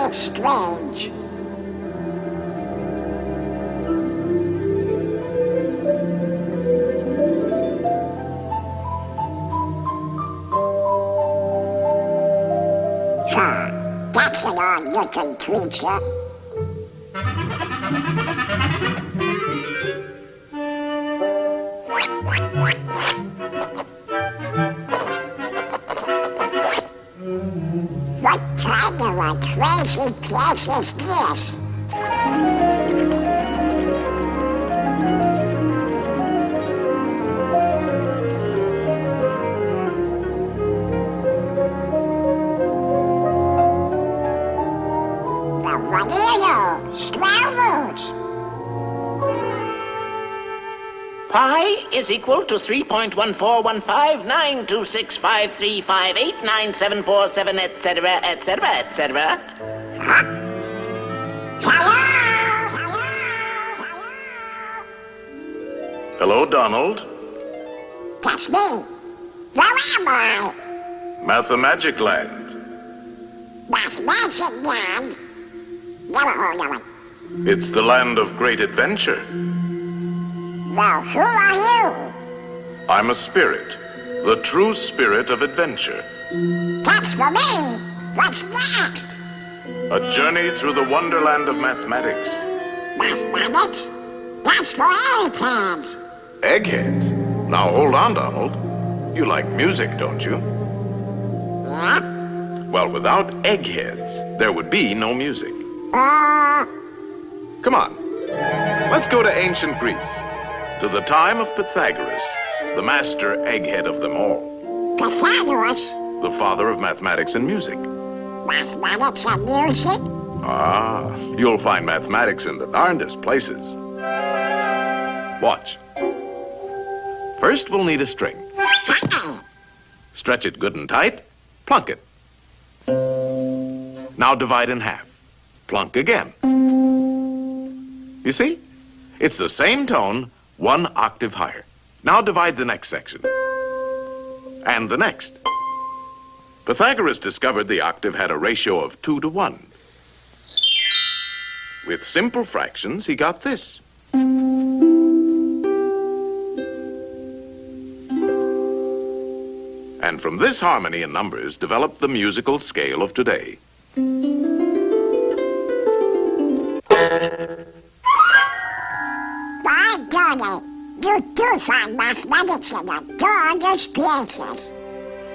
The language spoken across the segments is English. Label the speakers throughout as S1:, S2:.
S1: bit strange. That's an odd-looking creature. What kind of a crazy place is this? What are you? Squirrels?
S2: Pi is equal to 3.141592653589747, etc., etc., etc.
S1: Huh? Hello? Hello?
S3: Hello, Donald.
S1: That's me. Where am I?
S3: Mathmagic Land.
S1: Mathmagic Land? Never heard of it.
S3: It's the land of great adventure.
S1: Well, who are you?
S3: I'm a spirit, the true spirit of adventure.
S1: That's for me. What's next?
S3: A journey through the wonderland of mathematics.
S1: Mathematics? That's for eggheads.
S3: Eggheads? Now hold on, Donald. You like music, don't you?
S1: Yeah?
S3: Well, without eggheads, there would be no music. Come on. Let's go to ancient Greece, to the time of Pythagoras, the master egghead of them all.
S1: Pythagoras?
S3: The father of mathematics and music.
S1: Mathematics and music?
S3: Ah, you'll find mathematics in the darndest places. Watch. First, we'll need a string. Stretch it good and tight, plunk it. Now divide in half. Plunk again. You see? It's the same tone, one octave higher. Now divide the next section. And the next. Pythagoras discovered the octave had a ratio of 2 to 1. With simple fractions, he got this. And from this harmony in numbers developed the musical scale of today.
S1: By golly, you do find mathematics in the darndest places.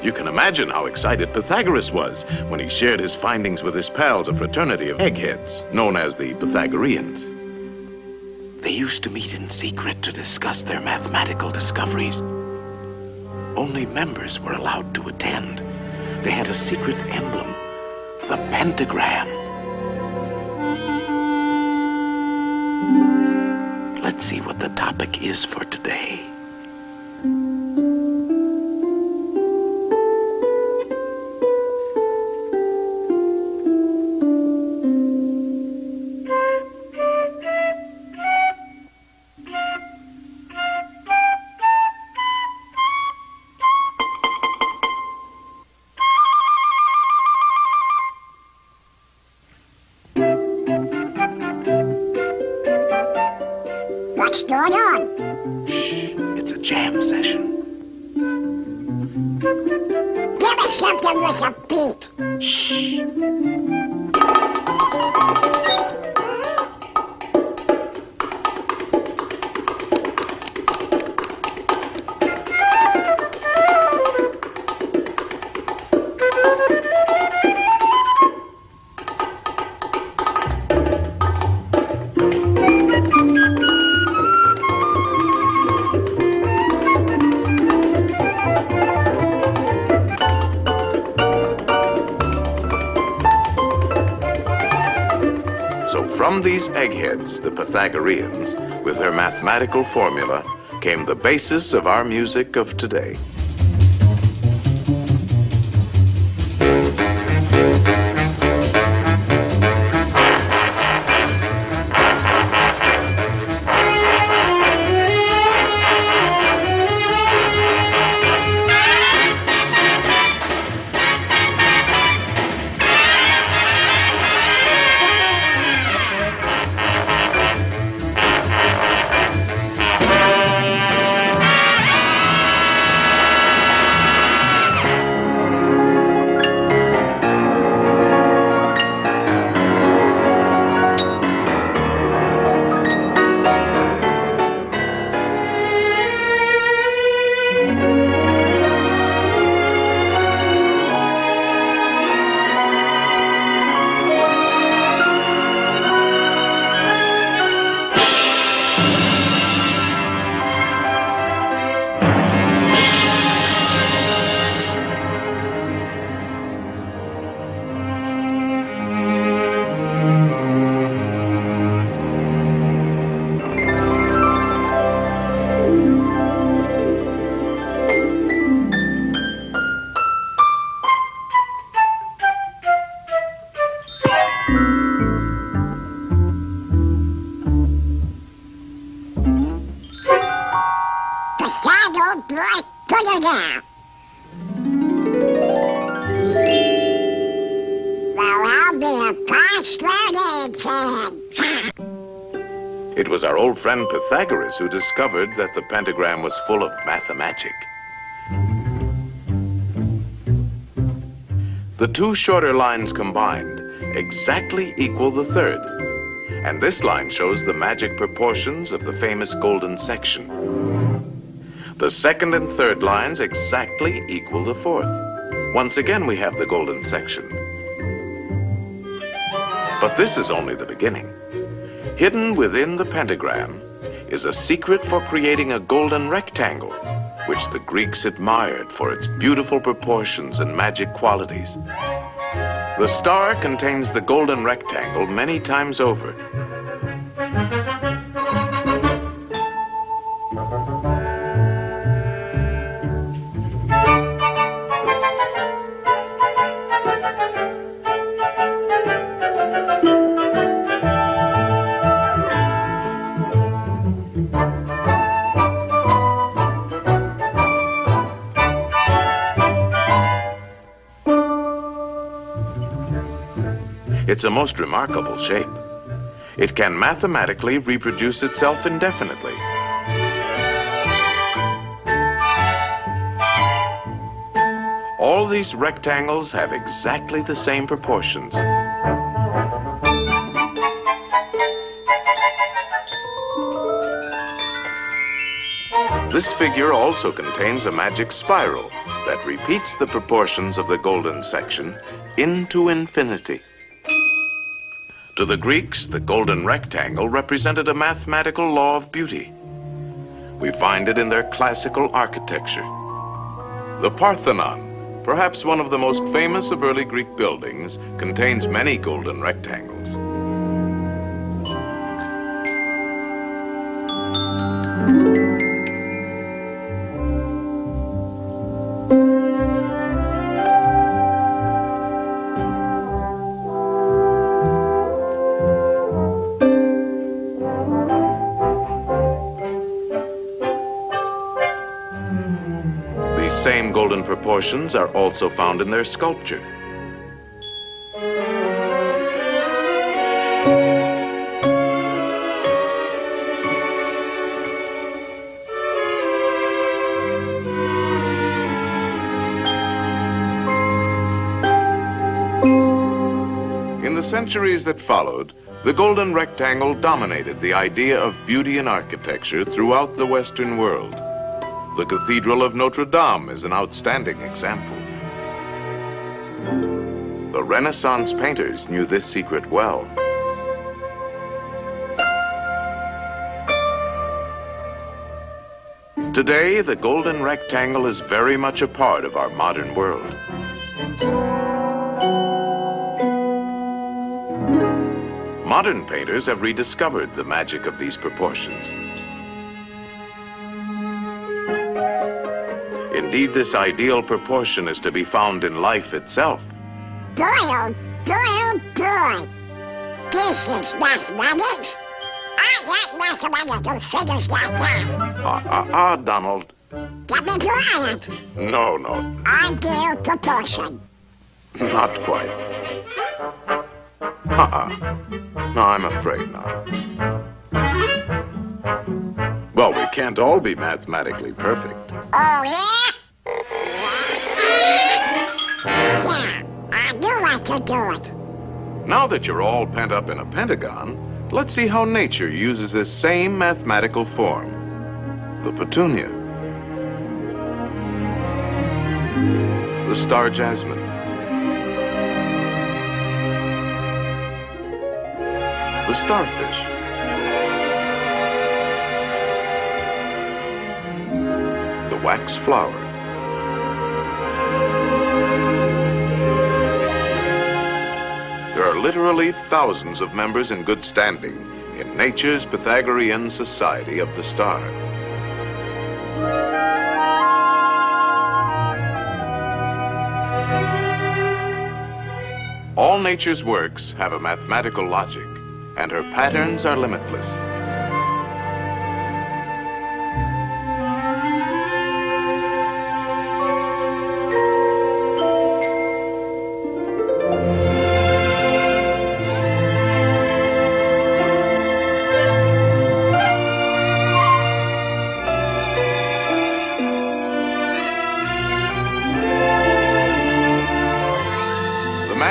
S3: You can imagine how excited Pythagoras was when he shared his findings with his pals, a fraternity of eggheads, known as the Pythagoreans. They used to meet in secret to discuss their mathematical discoveries. Only members were allowed to attend. They had a secret emblem, the pentagram. Let's see what the topic is for today.
S1: What's going on?
S3: It's a jam session.
S1: Give me something with a beat.
S3: Shh. So from these eggheads, the Pythagoreans, with their mathematical formula, came the basis of our music of today.
S1: out. Well, I'll be a frustrated kid.
S3: It was our old friend Pythagoras who discovered that the pentagram was full of mathmagic. The two shorter lines combined exactly equal the third. And this line shows the magic proportions of the famous golden section. The second and third lines exactly equal the fourth. Once again, we have the golden section. But this is only the beginning. Hidden within the pentagram is a secret for creating a golden rectangle, which the Greeks admired for its beautiful proportions and magic qualities. The star contains the golden rectangle many times over. It's a most remarkable shape. It can mathematically reproduce itself indefinitely. All these rectangles have exactly the same proportions. This figure also contains a magic spiral that repeats the proportions of the golden section into infinity. To the Greeks, the golden rectangle represented a mathematical law of beauty. We find it in their classical architecture. The Parthenon, perhaps one of the most famous of early Greek buildings, contains many golden rectangles. These same golden proportions are also found in their sculpture. In the centuries that followed, the golden rectangle dominated the idea of beauty in architecture throughout the Western world. The Cathedral of Notre Dame is an outstanding example. The Renaissance painters knew this secret well. Today, the golden rectangle is very much a part of our modern world. Modern painters have rediscovered the magic of these proportions. Indeed, this ideal proportion is to be found in life itself.
S1: Boy, oh boy, oh boy. This is mathematics. I got mathematical figures like that.
S3: Donald.
S1: Let me try it.
S3: No.
S1: Ideal proportion.
S3: Not quite. No, I'm afraid not. Well, we can't all be mathematically perfect.
S1: Oh, yeah? Yeah, I knew I could do it.
S3: Now that you're all pent up in a pentagon, let's see how nature uses this same mathematical form, the petunia, the star jasmine, the starfish, the wax flower, there are literally thousands of members in good standing in nature's Pythagorean Society of the Star. All nature's works have a mathematical logic, and her patterns are limitless.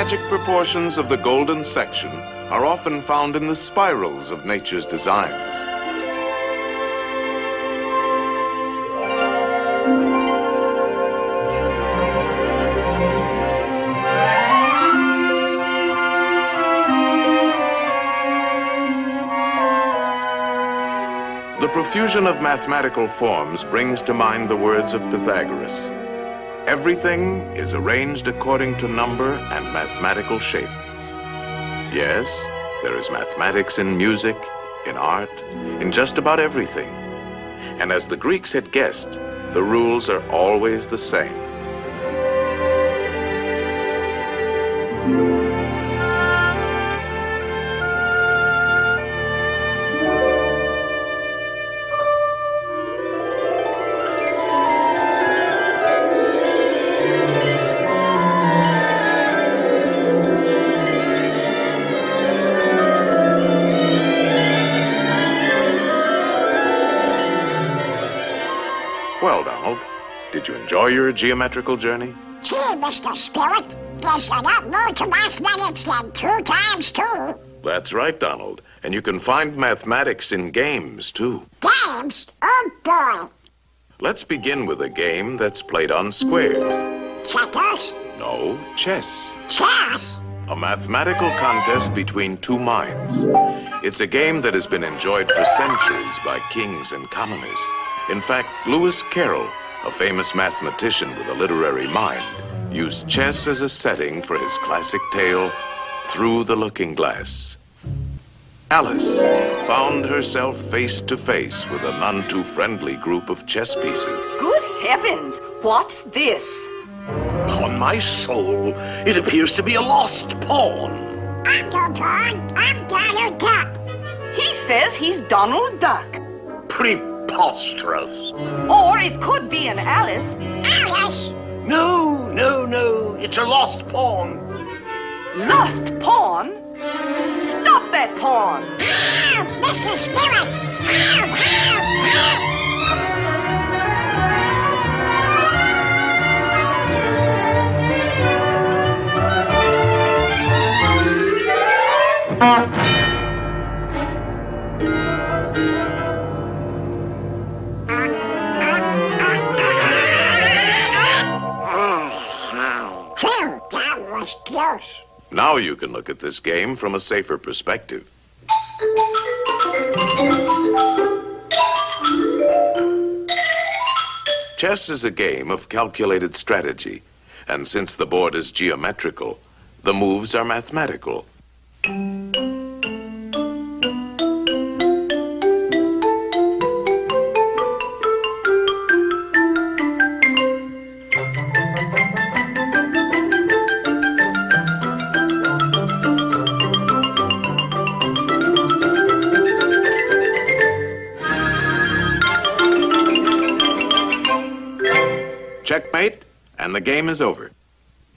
S3: magic proportions of the golden section are often found in the spirals of nature's designs. The profusion of mathematical forms brings to mind the words of Pythagoras. Everything is arranged according to number and mathematical shape. Yes, there is mathematics in music, in art, in just about everything. And as the Greeks had guessed, the rules are always the same. Well, Donald, did you enjoy your geometrical journey?
S1: Gee, Mr. Spirit, there's a lot more to mathematics than 2 times 2.
S3: That's right, Donald. And you can find mathematics in games, too.
S1: Games? Oh, boy.
S3: Let's begin with a game that's played on squares.
S1: Checkers?
S3: No, chess.
S1: Chess?
S3: A mathematical contest between two minds. It's a game that has been enjoyed for centuries by kings and commoners. In fact, Lewis Carroll, a famous mathematician with a literary mind, used chess as a setting for his classic tale, Through the Looking Glass. Alice found herself face to face with a none too friendly group of chess pieces.
S4: Good heavens! What's this?
S5: Upon my soul, it appears to be a lost pawn.
S1: I'm no pawn. I'm Donald Duck.
S4: He says he's Donald Duck.
S5: Preposterous.
S4: Or it could be an Alice.
S1: Alice?
S5: No, no, no. It's a lost pawn.
S4: Lost pawn? Stop that pawn!
S1: Ow, Mr. Spirit! Ow, ow, ow! Phew, that was close.
S3: Now you can look at this game from a safer perspective. Chess is a game of calculated strategy, and since the board is geometrical, the moves are mathematical. Checkmate, and the game is over.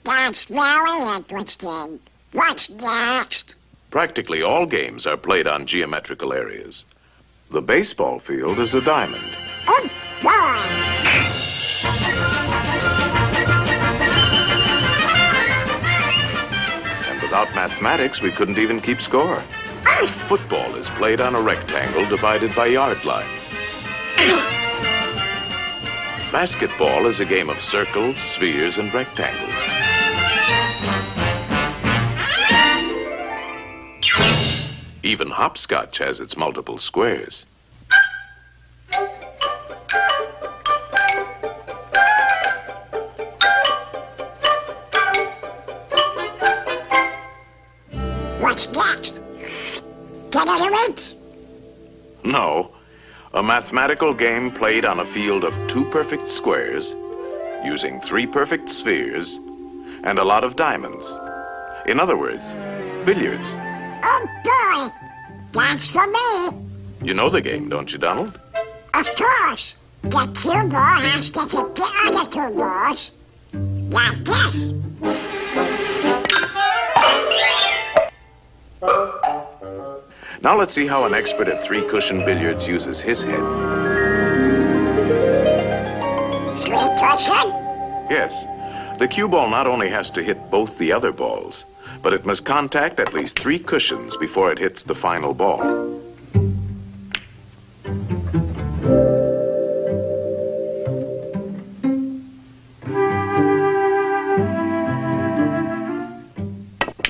S1: That's very interesting. What's next?
S3: Practically all games are played on geometrical areas. The baseball field is a diamond.
S1: Oh, boy.
S3: And without mathematics, we couldn't even keep score. Football is played on a rectangle divided by yard lines. Basketball is a game of circles, spheres, and rectangles. Even hopscotch has its multiple squares.
S1: What's next? Get any wins?
S3: No, a mathematical game played on a field of 2 perfect squares, using 3 perfect spheres, and a lot of diamonds. In other words, billiards.
S1: Oh, boy. That's for me.
S3: You know the game, don't you, Donald?
S1: Of course. The cue ball has to hit the other 2 balls. Like this.
S3: Now let's see how an expert at 3-cushion billiards uses his head.
S1: 3-cushion?
S3: Yes, the cue ball not only has to hit both the other balls, but it must contact at least 3 cushions before it hits the final ball.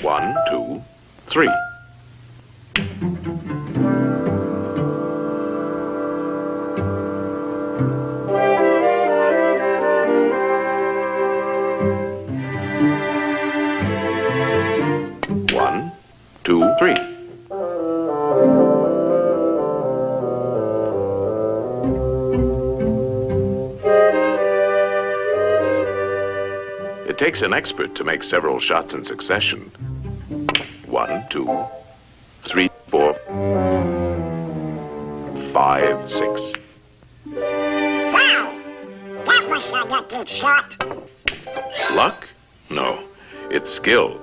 S3: One, two, three. One, two, three. It takes an expert to make several shots in succession. 1, 2, 3, 4, 5, 6.
S1: Wow! That was a lucky shot.
S3: Luck? No, it's skill.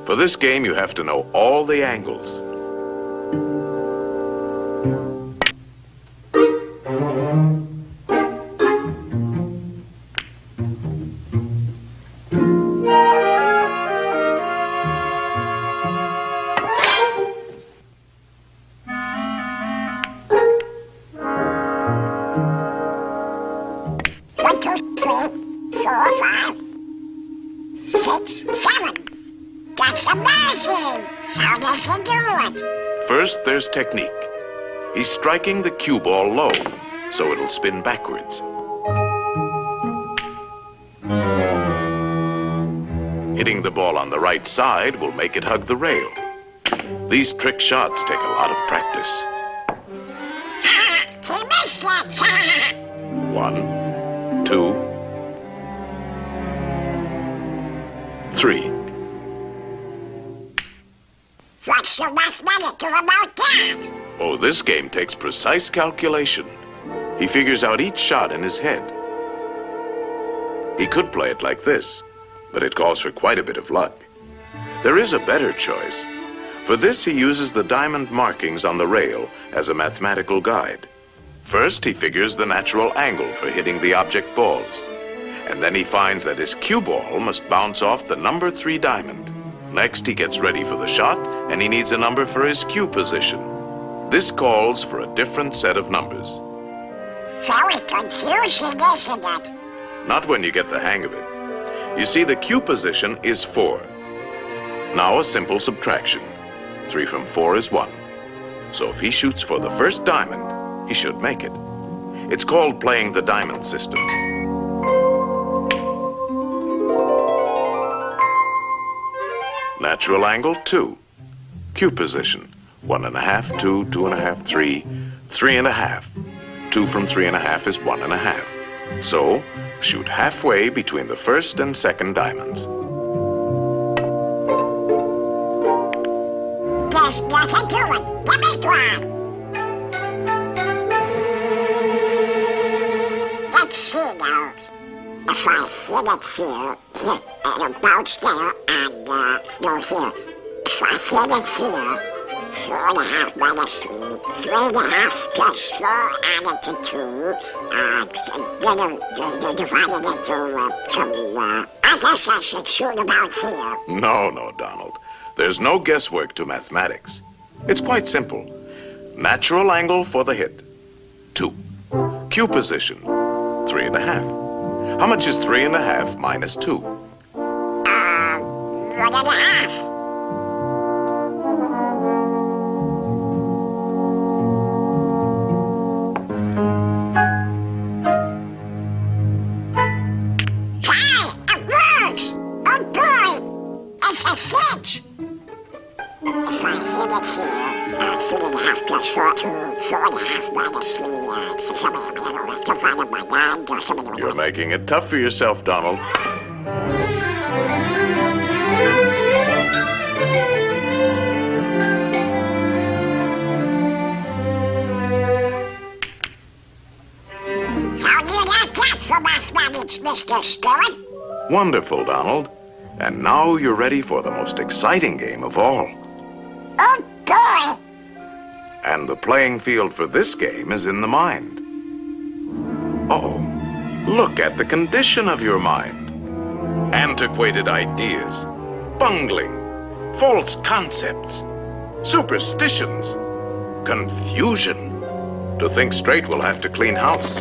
S3: For this game, you have to know all the angles.
S1: One, two, three, 4, 5, 6, 7. That's amazing! How does he do it?
S3: First, there's technique. He's striking the cue ball low, so it'll spin backwards. Hitting the ball on the right side will make it hug the rail. These trick shots take a lot of practice.
S1: He missed it!
S3: 1, 2, 3.
S1: What's the mathematic do about that?
S3: Oh, this game takes precise calculation. He figures out each shot in his head. He could play it like this, but it calls for quite a bit of luck. There is a better choice. For this, he uses the diamond markings on the rail as a mathematical guide. First, he figures the natural angle for hitting the object balls. And then he finds that his cue ball must bounce off the number 3 diamond. Next, he gets ready for the shot, and he needs a number for his cue position. This calls for a different set of numbers.
S1: Very confusing, isn't it?
S3: Not when you get the hang of it. You see, the cue position is 4. Now a simple subtraction. 3 from 4 is 1. So if he shoots for the first diamond, he should make it. It's called playing the diamond system. Natural angle, 2. Cue position, 1.5, 2, 2.5, 3, 3.5. 2 from 3.5 is 1.5. So, shoot halfway between the first and second diamonds.
S1: There's nothing to it. Give me one. Let's see now. If I hit it here, it'll bounce there and go here. If I hit it here, 4.5 minus 3, 3.5 plus 4 added to 2, divided into 2. I guess I should shoot about here.
S3: No, Donald. There's no guesswork to mathematics. It's quite simple. Natural angle for the hit, 2. Cue position, 3.5. How much is 3.5 minus 2?
S1: 1.5. Hey, it works! Oh boy, it's a 6. If I hit it here, 3.5 plus 4, 2, 4.5 minus 3, divided by 9,
S3: You're making it tough for yourself, Donald.
S1: How do you like that for mathematics, Mr. Spirit?
S3: Wonderful, Donald. And now you're ready for the most exciting game of all.
S1: Oh boy!
S3: And the playing field for this game is in the mind. Uh-oh. Look at the condition of your mind. Antiquated ideas, bungling, false concepts, superstitions, confusion. To think straight, we'll have to clean house.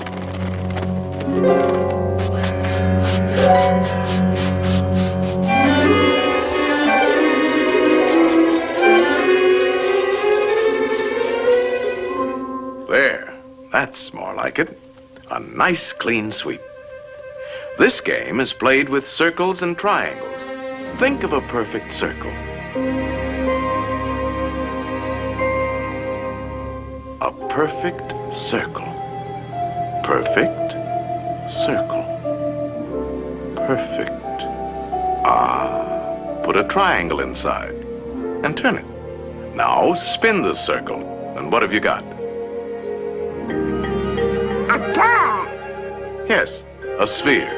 S3: There, that's more like it. A nice clean sweep. This game is played with circles and triangles. Think of a perfect circle. A perfect circle. Perfect circle. Perfect. Ah, put a triangle inside and turn it. Now spin the circle. And what have you got?
S1: A ball.
S3: Yes, a sphere.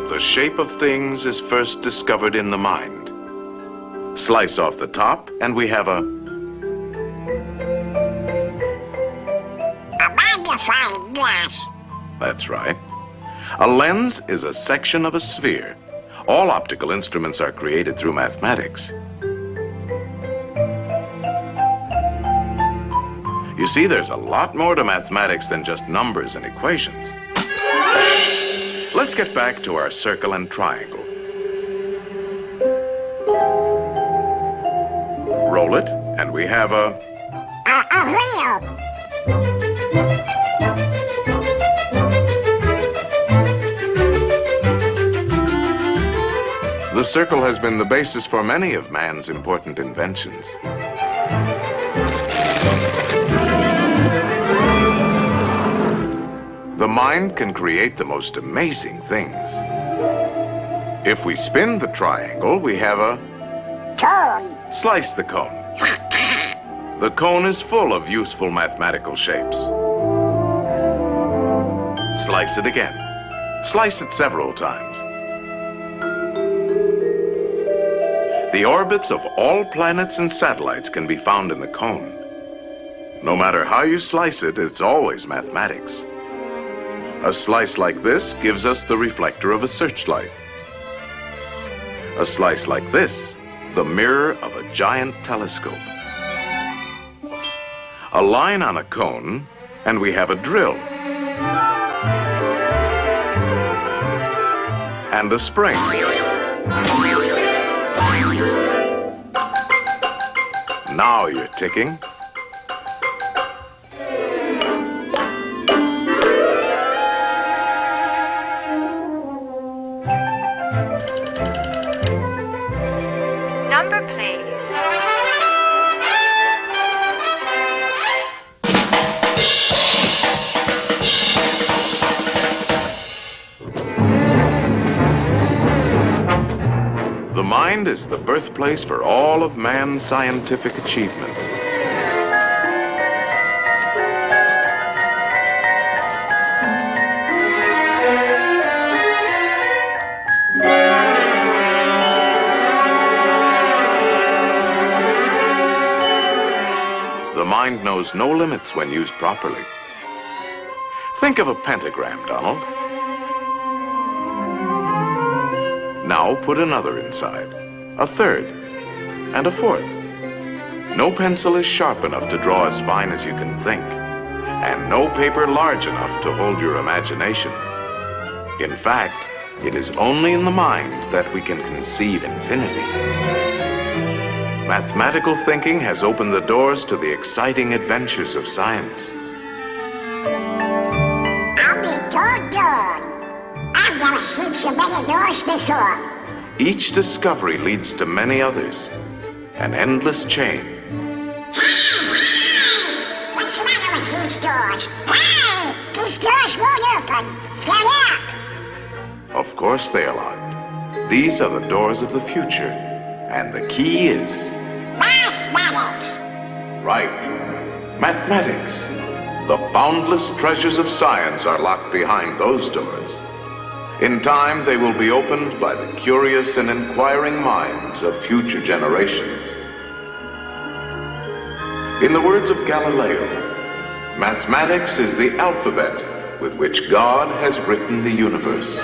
S3: The shape of things is first discovered in the mind. Slice off the top, and we have a
S1: magnifying glass.
S3: That's right. A lens is a section of a sphere. All optical instruments are created through mathematics. You see, there's a lot more to mathematics than just numbers and equations. Let's get back to our circle and triangle. Roll it, and we have a
S1: wheel.
S3: The circle has been the basis for many of man's important inventions. The mind can create the most amazing things. If we spin the triangle, we have a
S1: Cone.
S3: slice the cone. The cone is full of useful mathematical shapes. Slice it again. Slice it several times. The orbits of all planets and satellites can be found in the cone. No matter how you slice it, it's always mathematics. A slice like this gives us the reflector of a searchlight. A slice like this, the mirror of a giant telescope. A line on a cone, and we have a drill. And a spring. Now you're ticking.
S6: Number, please.
S3: The mind is the birthplace for all of man's scientific achievements. The mind knows no limits when used properly. Think of a pentagram, Donald. Now put another inside, a third, and a fourth. No pencil is sharp enough to draw as fine as you can think, and no paper large enough to hold your imagination. In fact, it is only in the mind that we can conceive infinity. Mathematical thinking has opened the doors to the exciting adventures of science.
S1: I'll be doggone. I've never seen so many doors before.
S3: Each discovery leads to many others, an endless chain.
S1: Hey! What's the matter with these doors? Hey! These doors won't open. They're locked.
S3: Of course they are locked. These are the doors of the future, and the key is
S1: Mathematics.
S3: right. Mathematics. The boundless treasures of science are locked behind those doors. In time, they will be opened by the curious and inquiring minds of future generations. In the words of Galileo, mathematics is the alphabet with which God has written the universe.